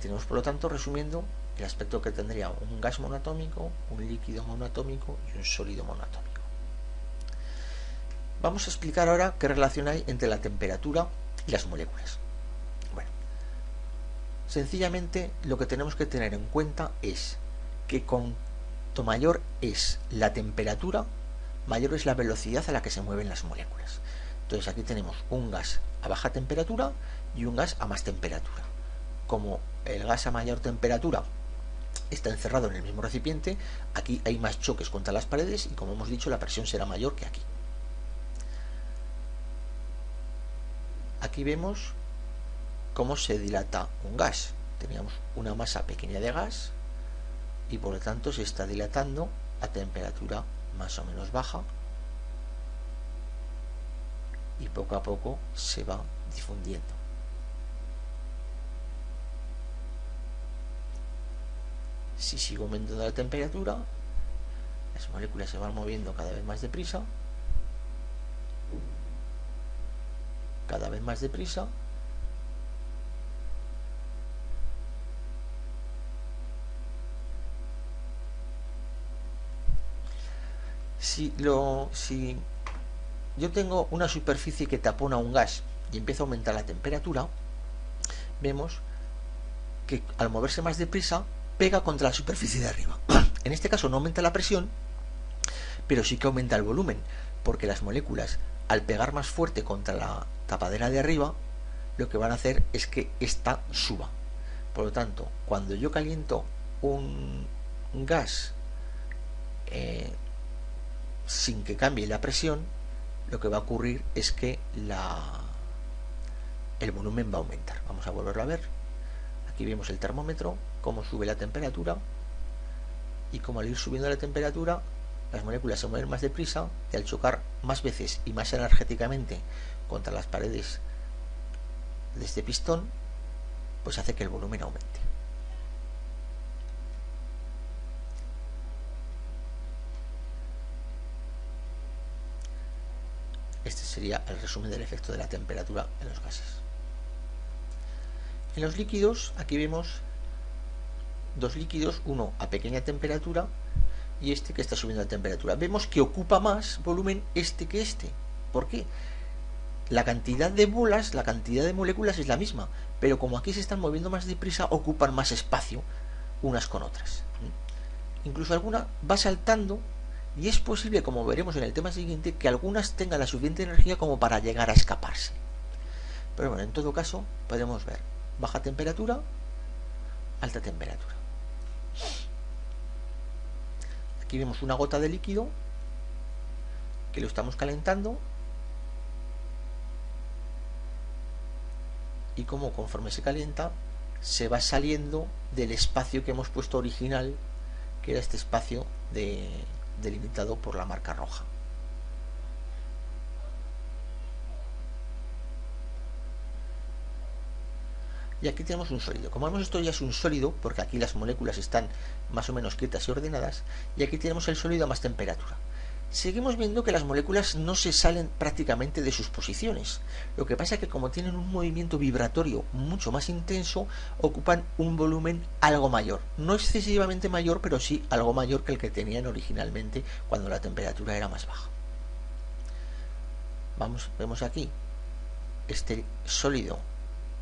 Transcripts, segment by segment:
Tenemos, por lo tanto, resumiendo, el aspecto que tendría un gas monoatómico, un líquido monoatómico y un sólido monoatómico. Vamos a explicar ahora qué relación hay entre la temperatura y las moléculas. Bueno, sencillamente lo que tenemos que tener en cuenta es que cuanto mayor es la temperatura, mayor es la velocidad a la que se mueven las moléculas. Entonces aquí tenemos un gas a baja temperatura y un gas a más temperatura. Como el gas a mayor temperatura está encerrado en el mismo recipiente, aquí hay más choques contra las paredes y, como hemos dicho, la presión será mayor que aquí. Aquí vemos cómo se dilata un gas. Teníamos una masa pequeña de gas y por lo tanto se está dilatando a temperatura más o menos baja y poco a poco se va difundiendo. Si sigo aumentando la temperatura, las moléculas se van moviendo cada vez más deprisa, cada vez más deprisa, si yo tengo una superficie que tapona un gas y empieza a aumentar la temperatura, vemos que al moverse más deprisa pega contra la superficie de arriba. En este caso no aumenta la presión, pero sí que aumenta el volumen, porque las moléculas, al pegar más fuerte contra la tapadera de arriba, lo que van a hacer es que ésta suba. Por lo tanto, cuando yo caliento un gas sin que cambie la presión, lo que va a ocurrir es que el volumen va a aumentar. Vamos a volverlo a ver. Aquí vemos el termómetro, cómo sube la temperatura, y como al ir subiendo la temperatura, las moléculas se mueven más deprisa y al chocar más veces y más energéticamente contra las paredes de este pistón, pues hace que el volumen aumente. Este sería el resumen del efecto de la temperatura en los gases. En los líquidos, aquí vemos dos líquidos, uno a pequeña temperatura y este que está subiendo la temperatura. Vemos que ocupa más volumen este que este. ¿Por qué? La cantidad de bolas, la cantidad de moléculas es la misma, pero como aquí se están moviendo más deprisa, ocupan más espacio unas con otras. Incluso alguna va saltando y es posible, como veremos en el tema siguiente, que algunas tengan la suficiente energía como para llegar a escaparse. Pero bueno, en todo caso podemos ver baja temperatura, alta temperatura. Aquí vemos una gota de líquido que lo estamos calentando y como conforme se calienta se va saliendo del espacio que hemos puesto original, que era este espacio delimitado por la marca roja. Y aquí tenemos un sólido. Como vemos, esto ya es un sólido porque aquí las moléculas están más o menos quietas y ordenadas, y aquí tenemos el sólido a más temperatura. Seguimos viendo que las moléculas no se salen prácticamente de sus posiciones. Lo que pasa es que como tienen un movimiento vibratorio mucho más intenso, ocupan un volumen algo mayor. No excesivamente mayor, pero sí algo mayor que el que tenían originalmente cuando la temperatura era más baja. Vemos aquí este sólido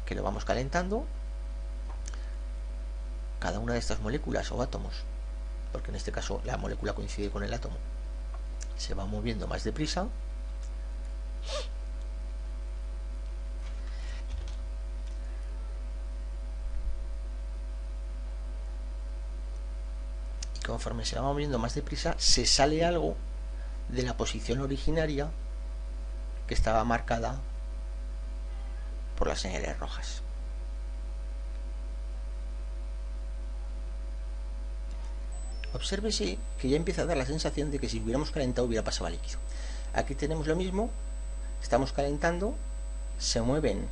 que lo vamos calentando. Cada una de estas moléculas o átomos, porque en este caso la molécula coincide con el átomo, se va moviendo más deprisa. Y conforme se va moviendo más deprisa, se sale algo de la posición originaria que estaba marcada por las señales rojas. Obsérvese que ya empieza a dar la sensación de que si hubiéramos calentado hubiera pasado a líquido. Aquí tenemos lo mismo, estamos calentando, se mueven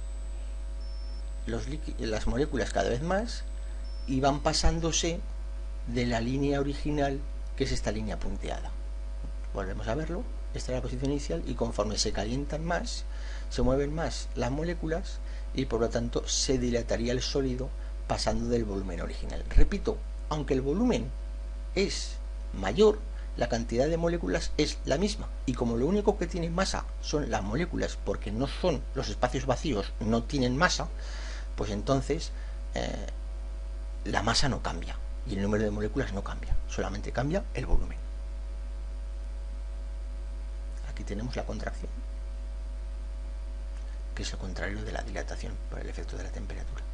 las moléculas cada vez más y van pasándose de la línea original, que es esta línea punteada. Volvemos a verlo, esta es la posición inicial, y conforme se calientan más, se mueven más las moléculas y por lo tanto se dilataría el sólido pasando del volumen original. Repito, aunque el volumen es mayor, la cantidad de moléculas es la misma, y como lo único que tiene masa son las moléculas, porque no son los espacios vacíos, no tienen masa, pues entonces la masa no cambia y el número de moléculas no cambia, solamente cambia el volumen. Aquí tenemos la contracción, que es lo contrario de la dilatación por el efecto de la temperatura.